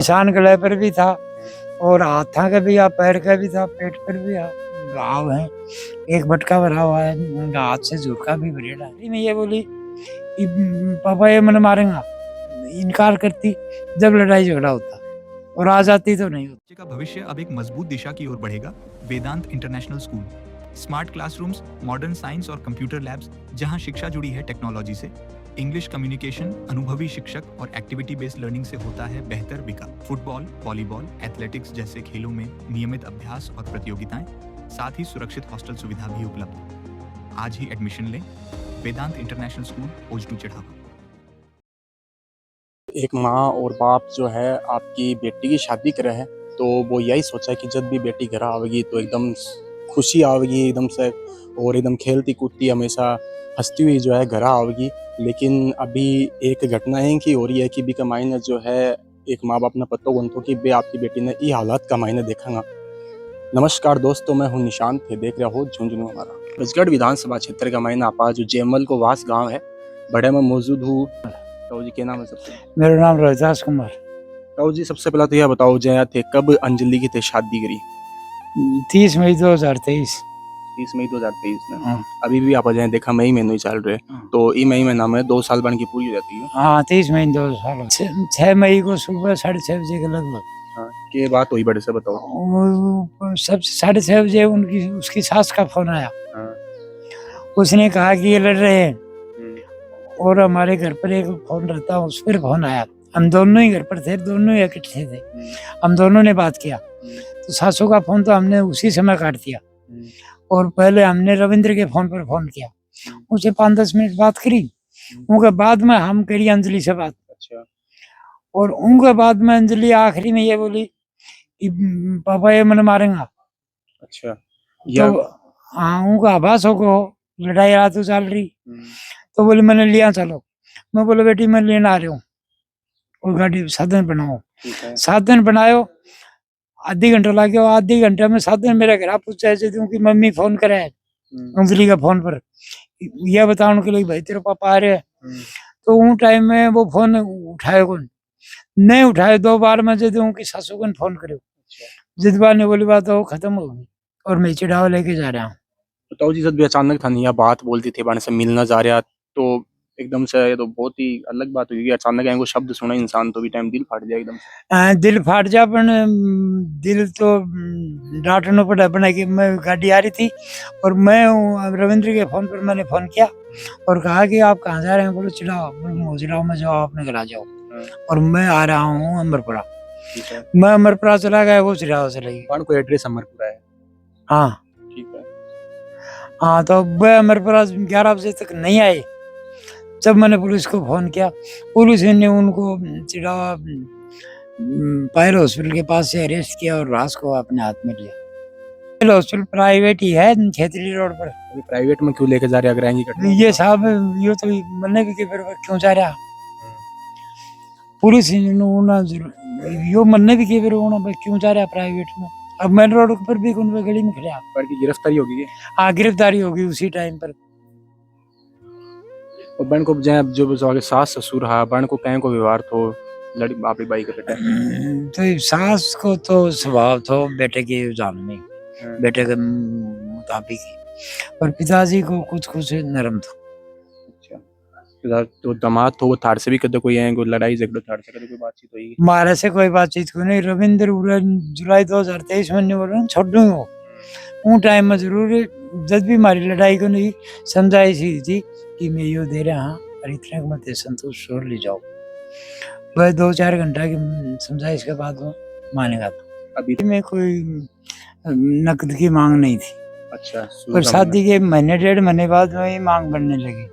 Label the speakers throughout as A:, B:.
A: निशान गले पर भी था और हाथा का भी, पैर का भी था, पेट पर भी घाव है, एक बटका भरा हुआ है, हाथ से झुरका भी भरेड़ा है। मैं ये बोली कि पापा ये मन मारेगा, इनकार करती जब लड़ाई झगड़ा होता, और आ जाती तो नहीं होता।
B: बच्चे का भविष्य अब एक मजबूत दिशा की ओर बढ़ेगा। Vedant international school, smart classrooms, modern science और कंप्यूटर लैब्स, जहां शिक्षा जुड़ी है टेक्नोलॉजी से। इंग्लिश कम्युनिकेशन, अनुभवी शिक्षक और एक्टिविटी बेस्ड लर्निंग से होता है बेहतर विकास। फुटबॉल, वॉलीबॉल, एथलेटिक्स जैसे खेलों में नियमित अभ्यास और प्रतियोगिताएं, साथ ही सुरक्षित हॉस्टल सुविधा भी उपलब्ध। आज ही एडमिशन लें। वेदांत इंटरनेशनल स्कूल, ओजटू चढ़ावा।
C: एक माँ और बाप जो है आपकी बेटी की शादी कर रहे हैं, तो वो यही सोचा कि जब भी बेटी घर आवेगी तो एकदम खुशी आवेगी एकदम से, और एकदम खेलती कूदती हमेशा हंसती हुई जो है घर आवेगी। लेकिन अभी एक घटना है कि हो रही है कि भी का मायने जो है एक माँ बाप ने पत्तो गंतो कि बे आपकी बेटी ने ये हालात का मायने देखागा। नमस्कार दोस्तों, मैं हूँ निशांत थे, देख रहे हो झुंझुनू हमारा। बसगढ़ विधानसभा क्षेत्र का मायना आपा जो जेमल को वास गाँव है, बड़े में मौजूद हूँ। ताऊ जी क्या नाम है सबसे?
A: मेरा नाम रोहिदास कुमार।
C: ताऊ जी सबसे पहला तो यह बताओ जया थे कब अंजलि की थे शादी करी?
A: 30 मई 2023।
C: 30 मई 2023 में।
A: हाँ
C: अभी भी आप जाए देखा मई महीने ही चल रहे, तो ई मई महीना में 2 साल बन की पूरी हो जाती है।
A: हाँ, 30 मई 2 साल। 6 मई को सुबह 6:30 बजे के लगभग।
C: हाँ, के बात हुई बड़े से बताओ।
A: सब 6:30 बजे उनकी उसकी सास का फोन आया।
C: हाँ।
A: उसने कहा कि ये लड़ रहे हैं,
C: हम्म।
A: और हमारे घर पर एक फोन रहता, उस पर फोन आया। हम दोनों ही घर पर थे, दोनों ही इकट्ठे थे। हम दोनों ने बात किया। तो सासू का फोन तो हमने उसी समय काट दिया, और पहले हमने रविंद्र के फोन पर फोन किया, उसे 5-10 मिनट बात करी। उनके बाद में हम करी अंजलि से बात।
C: अच्छा।
A: और उनके बाद में अंजलि आखिरी में ये बोली कि पापा ये मन मारेगा।
C: अच्छा।
A: तो हाँ, उनका आभास हो को लड़ाई रात तो चल रही। तो बोले मैंने लिया चलो। मैं बोले बेटी मैं लेने आ रहा हूँ, और गाड़ी साधन बनाओ। साधन बनायो, आधी घंटा लग गया। आधी घंटे में साधन मेरे घर पूछा है क्योंकि मम्मी फोन करे अंजलि का फोन पर, यह बताने के लिए भाई तेरे पापा आ रहे हैं। तो उन टाइम में वो फोन उठाए कौन नहीं उठाए। 2 बार मैं जब उनकी सासू को फोन करे, जितबार ने बोली बात वो खत्म हो गई, और मैं चिढ़ावा लेके जा रहा हूँ।
C: ताऊ जी जब भी अचानक था नहीं या बात बोलती थी बाने से मिलना जा रहा, तो एकदम से ये तो बहुत ही अलग बात हुई। अचानक को शब्द सुना इंसान तो भी टाइम दिल फाट जाए एकदम से।
A: दिल फाट जा, पर दिल तो डांटना पड़ा बना कि मैं गाड़ी आ रही थी, और मैं रविंद्र के फोन पर मैंने फोन किया और कहा कि आप कहाँ जा रहे हैं? बोलो चिढ़ाओ, चिढ़ाओ में जाओ, अपने घर आ जाओ। और मैं आ रहा हूँ अमरपुरा। मैं अमरपुरा चला गया, वो चिढ़ाओ चला गई।
C: कौन को एड्रेस अमरपुरा है?
A: हाँ
C: ठीक है।
A: हाँ, तो वह अमरपुरा 11 बजे तक नहीं आए। जब मैंने पुलिस को फोन किया, पुलिस ने उनको चिढ़ावा पायल हॉस्पिटल के पास से अरेस्ट किया और रास को अपने हाथ में लिया। पायल हॉस्पिटल प्राइवेट ही है, खेतरी रोड पर।
C: अभी प्राइवेट में क्यों लेके जा रहे? अगर आएंगे
A: ये साहब यो तो मन्ने भी के फिर क्यों जा रहा पुलिस यो मन्ने भी के फिर क्यों जा रहा प्राइवेट में? अब मेन रोड पर भी कौन गली में खड़ा
C: पर की गिरफ्तारी होगी?
A: हाँ, गिरफ्तारी होगी उसी टाइम पर।
C: और बहन को जो सास ससुर हा बहन को कहीं को व्यवहार तो लड़ी बापी बाई के बेटे?
A: तो सास को तो स्वभाव तो बेटे के जान में, बेटे के मुताबिक ही, और पिताजी को कुछ नरम था।
C: अच्छा। तो दामाद तो वो थार से भी कदे कोई है कोई लड़ाई झगड़ा थार से कदे कोई बातचीत हुई?
A: हमारे से कोई बातचीत को नहीं। रविंद्र जुलाई 2023 में बोल रहा छोड़ दूंगा वो, उन टाइम में जरूर जब भी हमारी लड़ाई को नहीं समझाई सी थी कि मैं यो दे रहा हाँ, और इतने मत संतोष छोड़ ले जाओ। वह 2-4 घंटा की समझाइश के बाद वो मानेगा था।
C: अभी
A: में कोई नकद की मांग नहीं थी।
C: अच्छा।
A: पर शादी के महीने 1.5 महीने बाद में मांग बढ़ने लगी।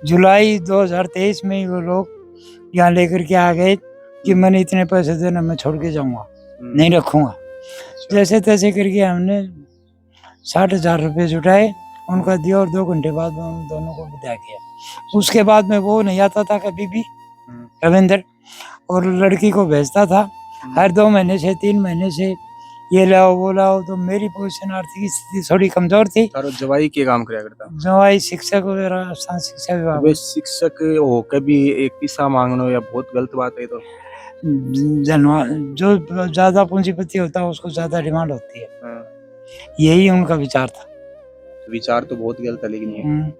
A: जुलाई 2023 में ही वो लोग यहाँ लेकर के आ गए कि मैंने इतने पैसे देना, मैं छोड़ के जाऊंगा, नहीं रखूंगा। जैसे तैसे करके हमने 60,000 रुपये जुटाए, उनका दिया, और 2 घंटे बाद में उन दोनों को विदा किया। उसके बाद में वो नहीं आता था कभी भी रविंद्र, और लड़की को भेजता था हर 2 महीने से 3 महीने से, ये लाओ वो लाओ। तो मेरी पोजीशन आर्थिक स्थिति थोड़ी कमजोर थी।
C: जवाई के काम कराया करता?
A: जवाई शिक्षक वगैरह, शिक्षा विभाग।
C: शिक्षक हो कभी एक पैसा मांगना या बहुत गलत बात है। तो
A: जनवा जो ज्यादा पूंजीपति होता है उसको ज्यादा डिमांड होती है।
C: हाँ,
A: यही उनका विचार था।
C: विचार तो बहुत गलत है लेकिन ये
A: हम्म।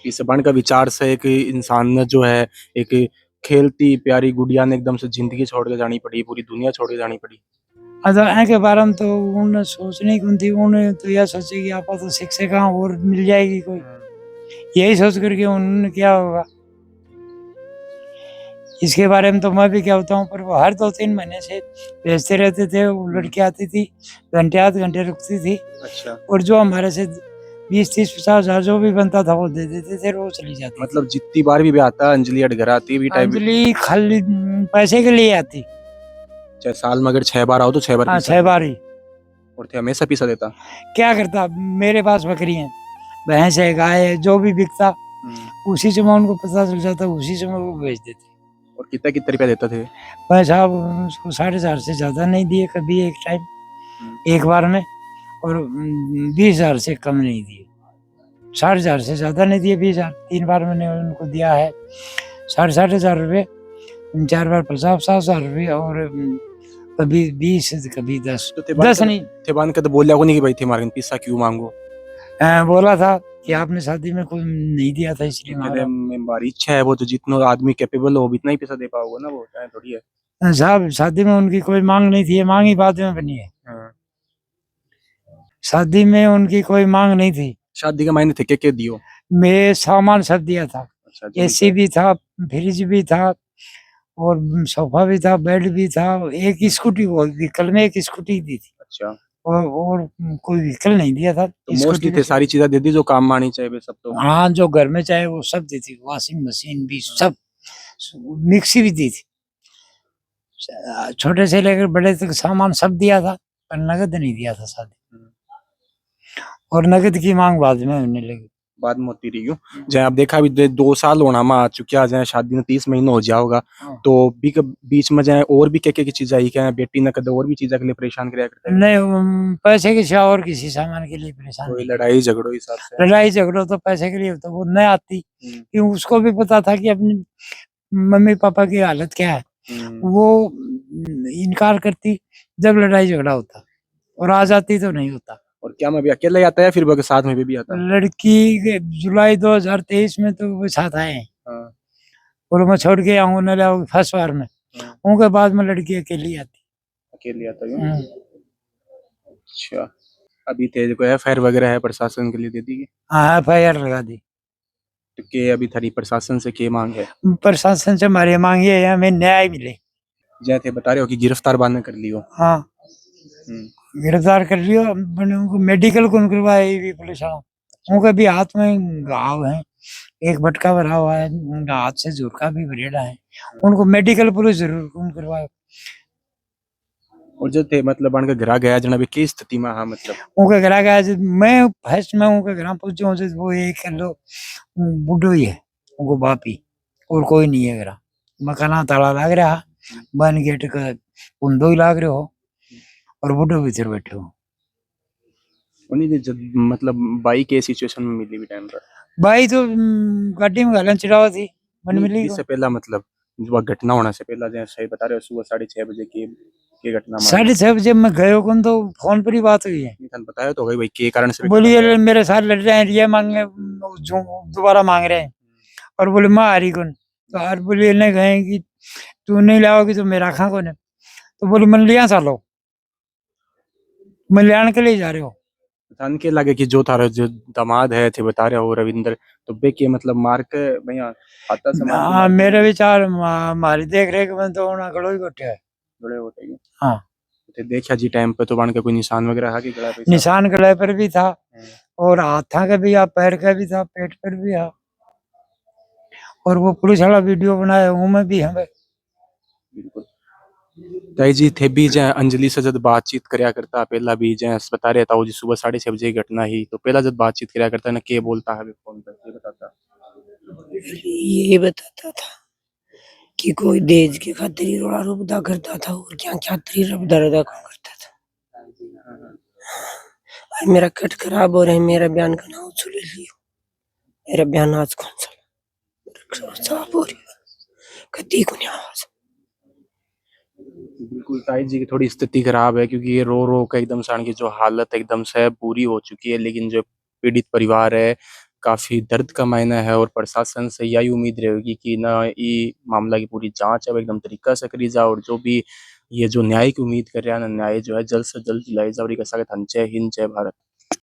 C: इस बन का विचार से एक इंसान ने जो है एक खेलती प्यारी गुड़िया ने एकदम से जिंदगी छोड़ के जानी पड़ी, पूरी दुनिया छोड़ के जानी पड़ी।
A: अच्छा इनके बारे में तो उन्हें सोचने की थी, उन्हें तो यह सोचे कि आपा तो शिक्षा कहाँ और मिल जाएगी कोई, यही सोच करके उन्होंने किया होगा। इसके बारे में तो मैं भी क्या बताऊं, पर वो हर 2-3 महीने से भेजते रहते थे। वो लड़की आती थी, घंटे आध घंटे रुकती थी,
C: अच्छा,
A: और जो हमारे से 20-30-50 हजार जो भी बनता था वो दे देते थे, वो चली जाती थी।
C: मतलब जितनी बार भी आता अंजलि अडगर आती भी टाइम
A: अंजलि खाली पैसे के लिए आती।
C: चाहे साल में अगर 6 बार आओ तो 6 बार
A: हाँ,
C: पीसा
A: 6 बार ही।
C: और थे हमेशा पीसा देता।
A: क्या करता, मेरे पास बकरी है, भैंस है, गाय है, जो भी बिकता उसी से मैं उनको पता चल जाता, उसी से मैं वो बेच देते।
C: और कितना रुपया देता थे?
A: पैसा उसको 4.5 से ज्यादा नहीं दिए कभी एक टाइम, एक बार में, और 20 हजार से कम नहीं दिए। 4.5 से ज्यादा नहीं दिए, 20 हजार 3 बार मैंने उनको दिया है। 4.5 रुपये, 4 बार 50-60 रुपये, और कभी 20 कभी 10।
C: तो
A: 10 नहीं,
C: थे बान के तो बोल जाओ नहीं कि भाई थे मार्गन पीसा क्यों मांगो?
A: बोला था कि आपने शादी में कोई नहीं दिया था इसलिए मांग रहा हूं।
C: मेरी इच्छा है, वो तो जितना आदमी कैपेबल हो वो इतना ही पैसा दे पाओगे ना, वो चाहे थोड़ी है।
A: साहब शादी में उनकी कोई मांग नहीं थी, ये मांग ही बाद में बनी है।
C: हाँ।
A: शादी में उनकी कोई मांग नहीं थी।
C: शादी का मायने थे के दियो?
A: मैं सामान सब दिया था,
C: अच्छा, जो
A: एसी भी था, फ्रिज भी था, और सोफा भी था, बेड भी था, एक स्कूटी, वो व्हीकल में एक स्कूटी दी थी,
C: अच्छा,
A: और कोई व्हीकल नहीं दिया था।
C: तो मोस्टली थे सारी चीजें दे दी जो काम में आनी चाहिए वे सब तो।
A: हाँ, जो घर में चाहे वो सब दी थी, वॉशिंग मशीन भी सब, मिक्सी भी दी थी, छोटे से लेकर बड़े तक सामान सब दिया था, पर नगद नहीं दिया था शादी। और नगद की मांग बाद में होने लगी।
C: बाद में होती रही हूँ। जहाँ आप देखा भी 2 साल होना में आ चुका, जहाँ शादी में 30 महीने हो जाओगा, तो बीच में जाए और भी क्या चीज आई क्या बेटी ने कदे और भी चीजा के लिए परेशान कराया करते हैं?
A: नहीं, पैसे के सिवा और किसी सामान के लिए परेशान
C: कोई
A: नहीं।
C: लड़ाई झगड़ो हिसाब से?
A: लड़ाई झगड़ो तो पैसे के लिए होता, वो नहीं आती, कि उसको भी पता था कि अपनी मम्मी पापा की हालत क्या है। वो इनकार करती जब लड़ाई झगड़ा होता, और आ जाती तो नहीं होता।
C: और क्या मैं भी अकेला ही आता है फिर वो के साथ में भी आता?
A: लड़की के जुलाई 2023 में तो वो साथ आए हैं,
C: हाँ,
A: और मैं छोड़ के आऊंगा न लाऊंगा फर्स्ट बार में, उनके बाद में लड़की अकेली आती।
C: अकेले आता हूँ। अच्छा, अभी थे कोई एफआईआर वगैरह है प्रशासन के लिए दे दी?
A: हाँ, FIR लगा दी।
C: तो के अभी थारी प्रशासन से के मांग है?
A: प्रशासन से हमारी मांग ये है, हमें न्याय मिले।
C: जय थे बता रहे हो कि गिरफ्तार बाद में कर लियो।
A: हाँ, गिरफ्तार कर लियो, मैंने उनको मेडिकल को करवाया, ये भी पुलिस वाला। उनके भी हाथ में घाव है, एक भटका भरा हुआ है, उनका हाथ से झुरका भी भरेड़ा है, उनको मेडिकल पुलिस जरूर कौन करवाए।
C: और जो थे मतलब बन के घरा गया जना भी की स्थिति में, हाँ मतलब
A: उनके घर गया, मैं फर्स्ट में उनके घर पहुंचे हूँ, वो एक लो बुढ़ो ही है, उनको बाप ही, और कोई नहीं है घर। मकाना ताला लाग रहा, बन गेट का कुंदो ही लाग रहे हो, और बुढ़ो भी फिर बैठे हो।
C: उन्हीं ने जब मतलब बाई के सिचुएशन में मिली भी टाइम पर
A: भाई तो गाड़ी में घालन चढ़ावा थी, मन मिली
C: इससे पहला मतलब जो घटना होने से पहला जैसे सही बता रहे हो सुबह 6:30 बजे की घटना
A: 6:30 बजे मैं गयो कौन, तो फोन पर ही बात हुई है।
C: निकल बताया तो भाई के कारण से
A: बोली ये मेरे साथ लड़ रहे हैं, ये मांगे, दोबारा मांग रहे हैं, और बोले मैं हारी कौन, तो हार बोली ने कहे कि तू नहीं लाओगी तो मेरा खा कौन है, तो बोली मन लिया चलो, मैं लियान के लिए जा रहे हो।
C: जान के लगे कि जो थारा जो दामाद है थे बता रहे हो रविंद्र, तो बे के मतलब मार के भैया आता समाज
A: हाँ, मेरे विचार हमारी देख रेख में तो होना गड़ो ही बैठे है।
C: जुड़े होते हैं।
A: हाँ,
C: तो देखा जी टाइम पे तो बन के कोई निशान वगैरह है कि गला पे
A: निशान गले पर भी था, और हाथा का भी, पैर का भी था, पेट पर भी है, और वो पुलिस वाला वीडियो बनाया उनमें भी हमें।
C: बिल्कुल ताई जी थे भी जय अंजलि से जब बातचीत करया करता पहला भी जय बता रहता हो जी सुबह 6:30 बजे की घटना ही, तो पहला जब बातचीत करया करता ना के बोलता है फोन पर ये बताता?
D: ये बताता था कि कोई दहेज के खातिर ही रोड़ा रुपदा करता था, और क्या क्या तरी रबदा रदा कौन करता था। आज मेरा कट खराब हो रहा है, मेरा बयान का नाम सुन लियो, मेरा बयान आज कौन सा साफ हो रही है, कती को नहीं आवाज।
C: बिल्कुल ताई जी की थोड़ी स्थिति खराब है, क्योंकि ये रो रो के एकदम से की जो हालत एकदम से बुरी हो चुकी है। लेकिन जो पीड़ित परिवार है, काफ़ी दर्द का मायना है, और प्रशासन से यही उम्मीद रहेगी कि ना ये मामला की पूरी जांच है एकदम तरीका से करी जाए, और जो भी ये जो न्याय की उम्मीद कर रहे हैं ना, न्याय जो है जल्द से जल्द दिलाई जाए। और ये कसा के जय हिंद जय भारत।